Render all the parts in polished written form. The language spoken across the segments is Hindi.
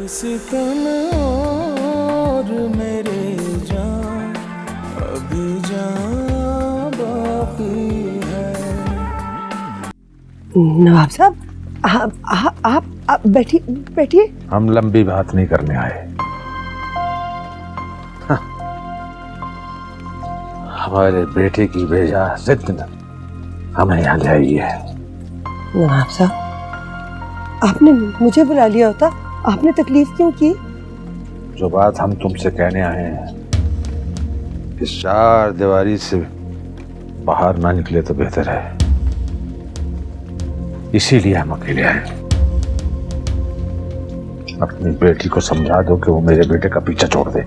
सितम और मेरे जान अभी जान बाकी है। नवाब साहब आप बैठिए। हम लंबी बात नहीं करने आए। हाँ। हमारे बेटे की बेजा जिद न हमें यहाँ ले आई है। नवाब साहब आपने मुझे बुला लिया होता, आपने तकलीफ क्यों की? जो बात हम तुमसे कहने आए हैं, इस चार दीवारी से बाहर ना निकले तो बेहतर है, इसीलिए हम अकेले आए। अपनी बेटी को समझा दो कि वो मेरे बेटे का पीछा छोड़ दे।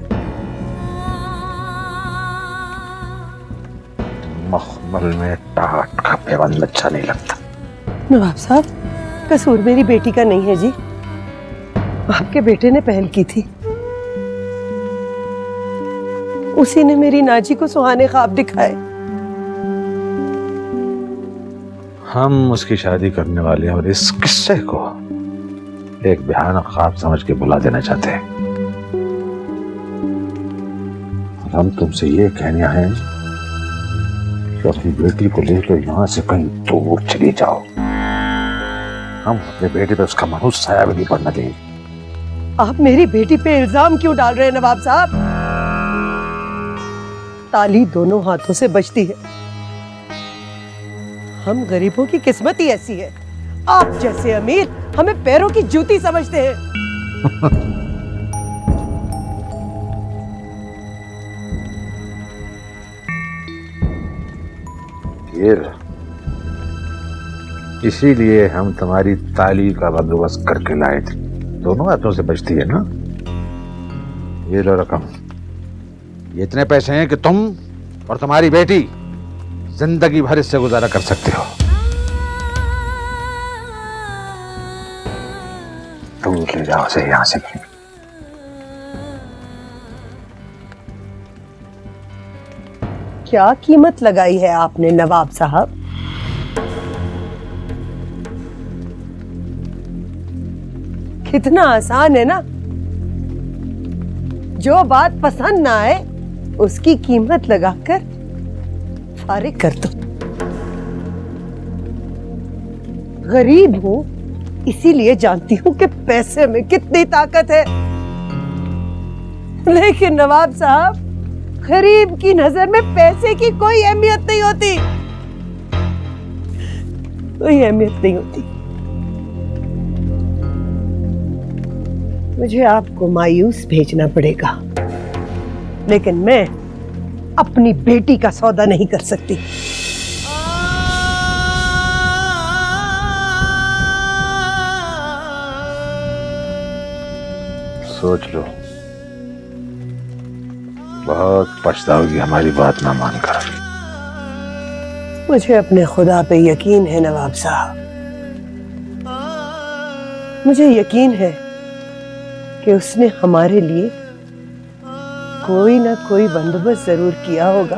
मखमल में टाट का पैबंद अच्छा नहीं लगता। नवाब साहब कसूर मेरी बेटी का नहीं है जी, आपके बेटे ने पहल की थी। उसी ने मेरी नाजी को सुहाने ख्वाब दिखाए। हम उसकी शादी करने वाले हैं और इस किस्से को एक भयानक ख्वाब समझ के बुला देना चाहते हैं। हम तुमसे ये कहने आए हैं कि अपनी बेटी को लेकर यहाँ से कहीं दूर चली जाओ। हम अपने बेटे पे उसका मनुष्य साया भी नहीं पड़ना देंगे। आप मेरी बेटी पे इल्जाम क्यों डाल रहे हैं नवाब साहब? ताली दोनों हाथों से बजती है। हम गरीबों की किस्मत ही ऐसी है। आप जैसे अमीर हमें पैरों की जूती समझते हैं। इसीलिए हम तुम्हारी ताली का बंदोबस्त करके लाए थे। दोनों हाथों से बचती है ना। ये लो रकम। ये इतने पैसे हैं कि तुम और तुम्हारी बेटी जिंदगी भर इससे गुजारा कर सकते हो। दूर ले जाओ उसे यहां से। क्या कीमत लगाई है आपने नवाब साहब? कितना आसान है ना, जो बात पसंद ना आए उसकी कीमत लगाकर फारिग कर दो। गरीब हूं इसीलिए जानती हूं कि पैसे में कितनी ताकत है, लेकिन नवाब साहब गरीब की नजर में पैसे की कोई अहमियत नहीं होती, कोई अहमियत नहीं होती। मुझे आपको मायूस भेजना पड़ेगा, लेकिन मैं अपनी बेटी का सौदा नहीं कर सकती। सोच लो, बहुत पछताओगी हमारी बात ना मानकर। मुझे अपने खुदा पे यकीन है नवाब साहब, मुझे यकीन है कि उसने हमारे लिए कोई ना कोई बंदोबस्त जरूर किया होगा।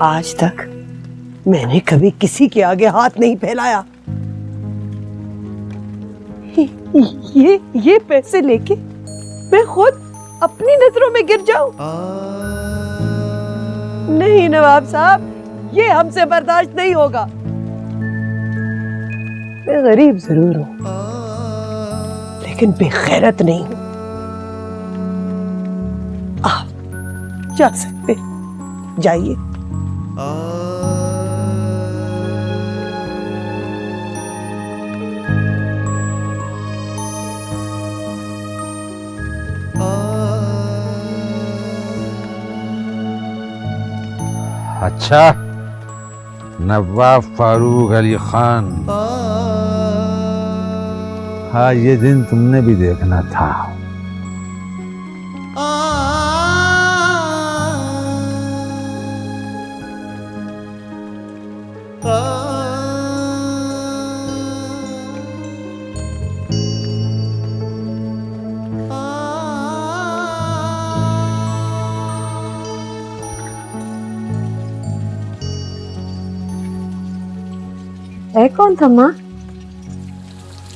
आज तक मैंने कभी किसी के आगे हाथ नहीं फैलाया। ये पैसे लेके मैं खुद अपनी नजरों में गिर जाऊं? नहीं नवाब साहब, ये हमसे बर्दाश्त नहीं होगा। मैं गरीब जरूर हूं, लेकिन बेगैरत नहीं हूं। आप जा सकते, जाइए। अच्छा, नवाब फारूक अली खान, हाँ ये दिन तुमने भी देखना था। है कौन था माँ?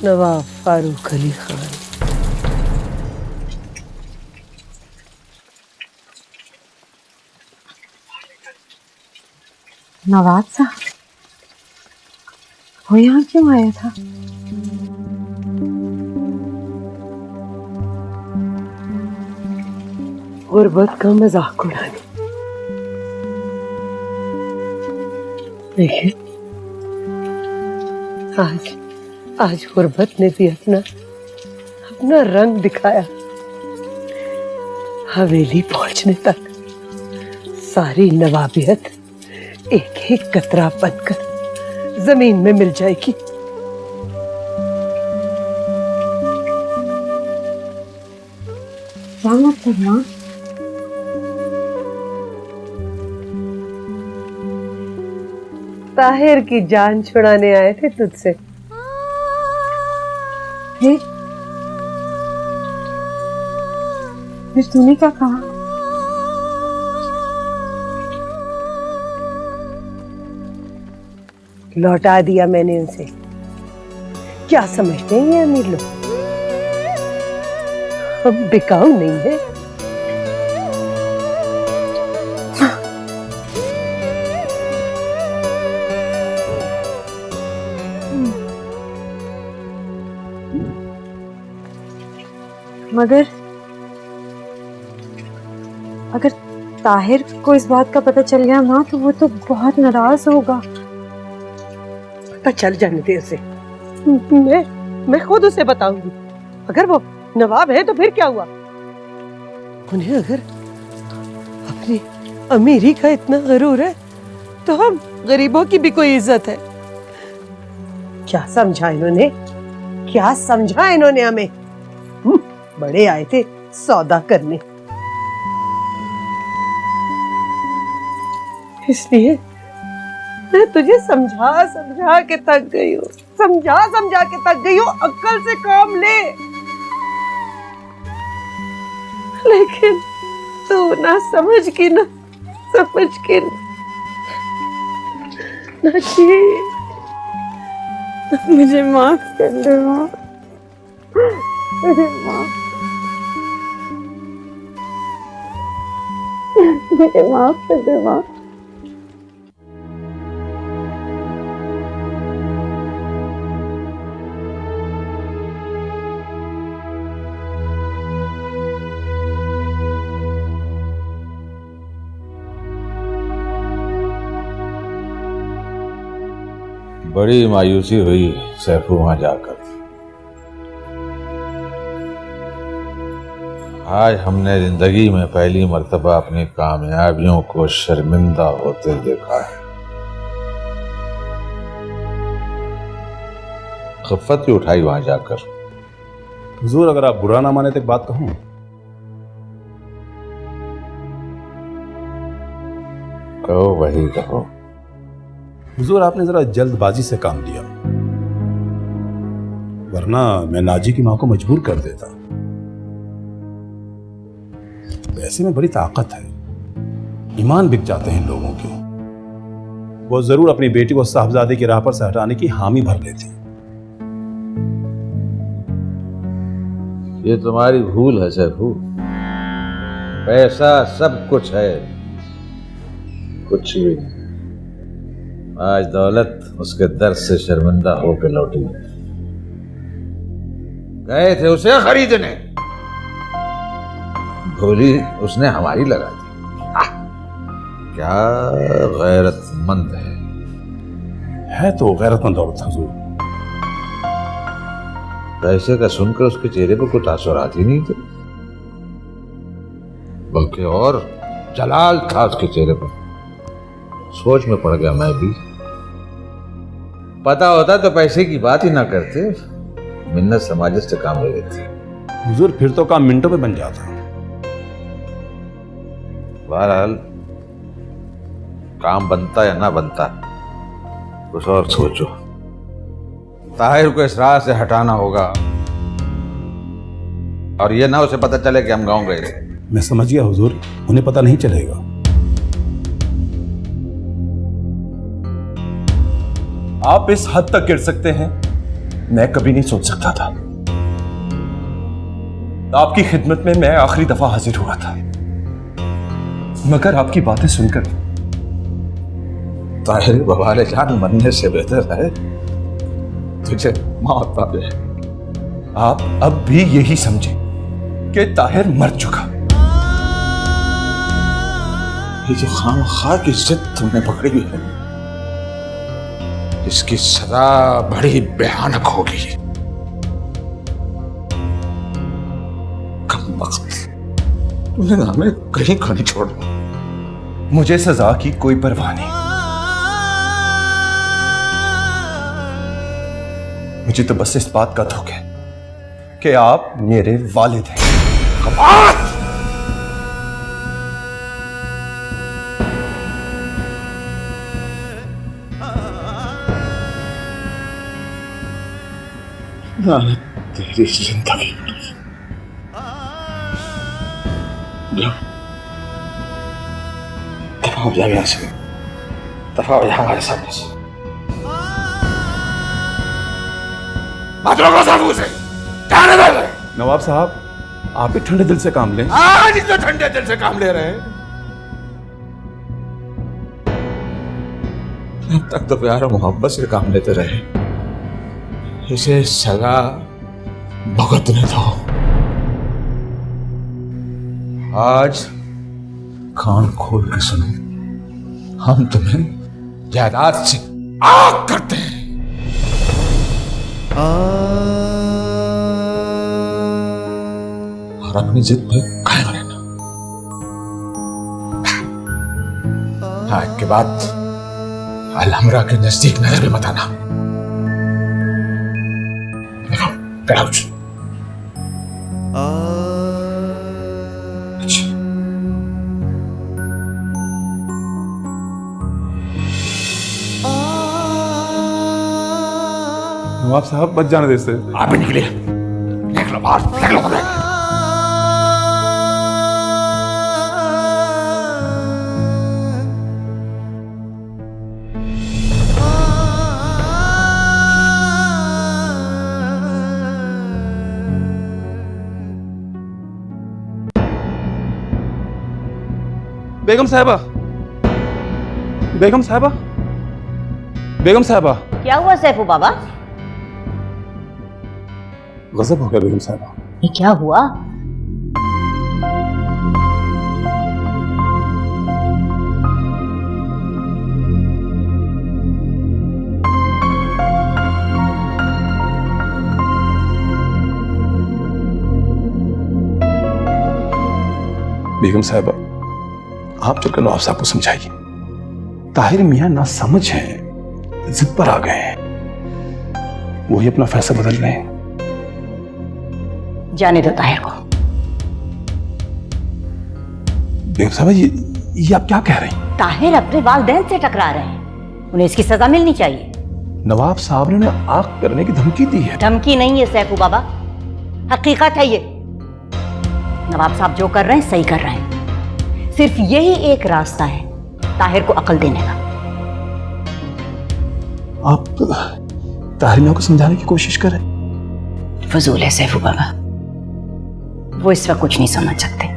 नवाब फारूक अली खान। नवाब साहब, वो यहाँ क्यों आया था? गुर्बत का मजाक उड़ाने। लेकिन आज गुर्बत ने भी अपना रंग दिखाया। हवेली पहुंचने तक सारी नवाबियत एक एक कतरा बनकर जमीन में मिल जाएगी। क्या मतलब माँ? ताहिर की जान छुड़ाने आए थे तुझसे। फिर तूने क्या कहा? लौटा दिया मैंने उसे। क्या समझते हैं ये अमीर लोग, हम बिकाऊ नहीं है। मगर अगर ताहिर को इस बात का पता चल गया माँ, तो वो तो बहुत नाराज होगा। पता चल जाने दे उसे। मैं खुद उसे बताऊंगी। अगर वो नवाब है तो फिर क्या हुआ? उन्हें अगर अपनी अमीरी का इतना गरूर है तो हम गरीबों की भी कोई इज्जत है? क्या समझा इन्होंने? क्या समझा इन्होंने हमें? बड़े आए थे सौदा करने, इसलिए मैं तुझे समझा के थक गई हूँ। समझा के थक गई हूँ। अक्ल से काम ले। लेकिन तू ना समझ के ना मुझे माफ कर दे माँ, मुझे माफ कर दे माँ। बड़ी मायूसी हुई सैफू वहां जाकर। आज हमने जिंदगी में पहली मर्तबा अपनी कामयाबियों को शर्मिंदा होते देखा है। खफ्फत ही उठाई वहां जाकर। हुजूर, अगर आप बुरा ना माने तो एक बात कहूं। कहो, वही कहो। हुजूर, आपने जरा जल्दबाजी से काम लिया, वरना मैं नाजी की मां को मजबूर कर देता। पैसे में बड़ी ताकत है, ईमान बिक जाते हैं लोगों के। वो जरूर अपनी बेटी को साहबजादे की राह पर से हटाने की हामी भर लेती। ये तुम्हारी भूल है सैफू। पैसा सब कुछ है, कुछ भी नहीं। आज दौलत उसके दर्द से शर्मिंदा होकर लौटी। गए थे उसे खरीदने, भोली उसने हमारी लगा दी। क्या गैरतमंद है तो गैरतमंद औरत हुजूर। पैसे का सुनकर उसके चेहरे पर कुछ तासुरात ही नहीं थे, बल्कि और जलाल था उसके चेहरे पर। सोच में पड़ गया मैं भी। पता होता तो पैसे की बात ही ना करते, मिन्नत समाज से काम ले लेते। हुजूर, फिर तो काम मिनटों में बन जाता। बहरहाल काम बनता या ना बनता, कुछ और सोचो। ताहिर को इस राह से हटाना होगा, और ये ना उसे पता चले कि हम गांव गए थे। मैं समझ गया हुजूर, उन्हें पता नहीं चलेगा। आप इस हद तक गिर सकते हैं मैं कभी नहीं सोच सकता था। आपकी खिदमत में मैं आखिरी दफा हाजिर हुआ था, मगर आपकी बातें सुनकर ताहिर बवाले जान मरने से बेहतर है तुझे मौत आ जाए। आप अब भी यही समझे कि ताहिर मर चुका। ये जो खामखा की जिद तुमने पकड़ी हुई है, इसकी सजा बड़ी भयानक होगी। कम वक्त तुमने हमें कहीं का नहीं छोड़ा। मुझे सजा की कोई परवाह नहीं। मुझे तो बस इस बात का दुख है कि आप मेरे वालिद हैं। तेरी जिंदगी दफा हो जाए यहाँ से, दफा हो जाए हमारे सामने से। मत रोको साबू से, जाने दो। नवाब साहब, आप भी ठंडे दिल से काम लें। आज तो ठंडे दिल से काम ले रहे हैं। अब तक तो प्यार और मोहब्बत से काम लेते रहे, इसे सजा भुगतने दो। आज कान खोल के सुनो, हम तुम्हें जायदाद से आग करते हैं। और अपनी जिद पे कायम रहना। आज के बाद अलहमरा के नजदीक नजर भी मत आना। Get out. नवाब साहब बच जाने दे इससे। आप भी निकलिए, देख लो बाहर, देख लो बाहर। बेगम साहिबा, बेगम साहिबा, बेगम साहिबा। क्या हुआ सैफू बाबा? गजब हो गया बेगम साहिबा। ये क्या हुआ? बेगम साहिबा, आप चलकर नवाब साहब को समझाइए। ताहिर मियां ना समझ हैं, जिद पर आ गए हैं, वही अपना फैसला बदल रहे हैं। जाने दो ताहिर को। बेगम साहिबा, ये आप क्या कह रही हैं? ताहिर अपने वालिदैन से टकरा रहे हैं, उन्हें इसकी सजा मिलनी चाहिए। नवाब साहब ने उन्हें आग करने की धमकी दी है। धमकी नहीं है सैफू बाबा, हकीकत है ये। नवाब साहब जो कर रहे हैं सही कर रहे हैं। सिर्फ यही एक रास्ता है ताहिर को अकल देने का। आप ताहिर मियां को समझाने की कोशिश करें। फजूल है सैफू बाबा, वो इस वक्त कुछ नहीं समझ सकते।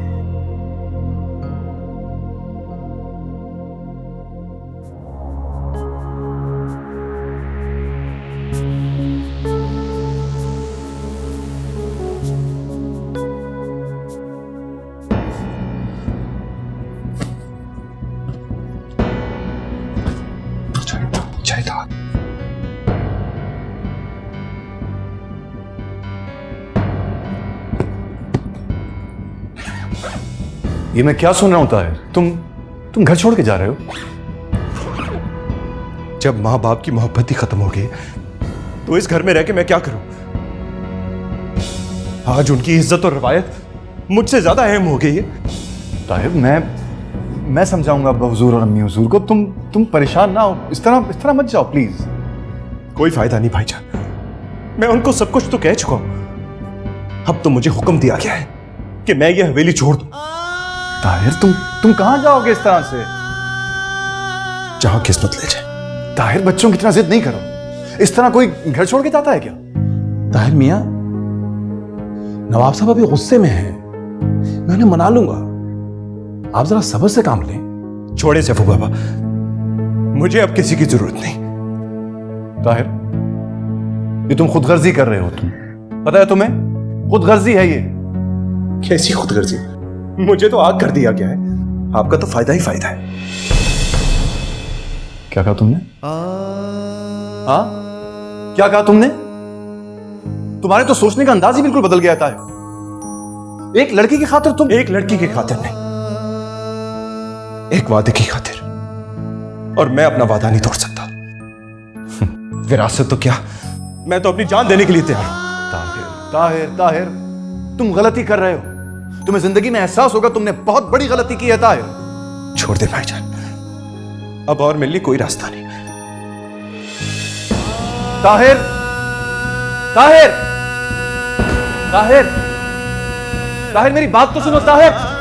ये मैं क्या सुन रहा हूं ताहिर? तुम घर छोड़ के जा रहे हो? जब मां बाप की मोहब्बत ही खत्म हो गई तो इस घर में रह के मैं क्या करूं? आज उनकी इज्जत और रवायत मुझसे ज्यादा अहम हो गई है। ताहिर, मैं समझाऊंगा अब्बा हुजूर और अम्मी हुजूर को। तुम परेशान ना हो, इस तरह मत जाओ प्लीज। कोई फायदा नहीं भाईजान, मैं उनको सब कुछ तो कह चुका हूं। अब तो मुझे हुक्म दिया गया है कि मैं ये हवेली छोड़ दूं। ताहिर, तुम कहां जाओगे इस तरह से? जहां किस्मत ले जाए। ताहिर, बच्चों की तरह जिद नहीं करो। इस तरह कोई घर छोड़ के जाता है क्या? ताहिर मियां, नवाब साहब अभी गुस्से में हैं। मैं उन्हें मना लूंगा। आप जरा सब्र से काम लें। छोड़े सैफू बाबा, मुझे अब किसी की जरूरत नहीं। ताहिर, ये तुम खुदगर्जी कर रहे हो। तुम पता है तुम्हें, खुदगर्जी है ये। कैसी खुदगर्जी? मुझे तो आग कर दिया गया है, आपका तो फायदा ही फायदा है। क्या कहा तुमने? हाँ, क्या कहा तुमने? तुम्हारे तो सोचने का अंदाज ही बिल्कुल बदल गया था। एक लड़की की खातिर तुम, एक लड़की की खातिर नहीं, एक वादे की खातिर। और मैं अपना वादा नहीं तोड़ सकता। विरासत तो क्या, मैं तो अपनी जान देने के लिए तैयार हूं। ताहिर, ताहिर, ताहिर, तुम गलती कर रहे हो। तुम्हें जिंदगी में एहसास होगा तुमने बहुत बड़ी गलती की है ताहिर। छोड़ दे भाईजान, अब और मिलने कोई रास्ता नहीं। ताहिर, ताहिर, ताहिर, ताहिर, मेरी बात तो सुनो ताहिर।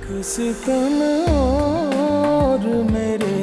किसी कम और मेरे